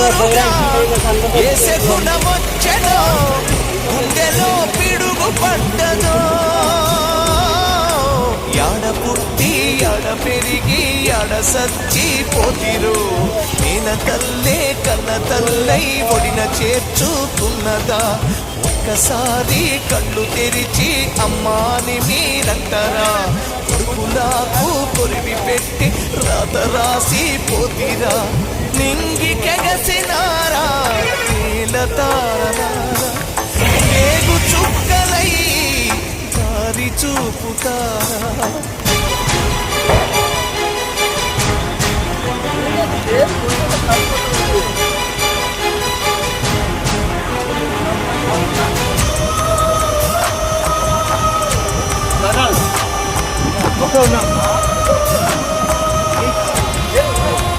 ఎదురుగా ఏసే గుణమొచ్చెనో గుండెలో పిడుగు పడ్డదో యాడ పుట్టి యాడ పెరిగి యాడ సచ్చి పోతిరు నేన తల్లే కన్న తల్లై ఒడిన చేర్చుతున్నదా ఒక్కసారి కళ్ళు తెరిచి అమ్మాని మీరంటారా కొడుకులకు కొరివి పెట్టి రాత రాసి పోతిరా నింగి కెగసినారా నీలతారా ఏగు చుక్కలై దారి చూపుతారా Okay, now.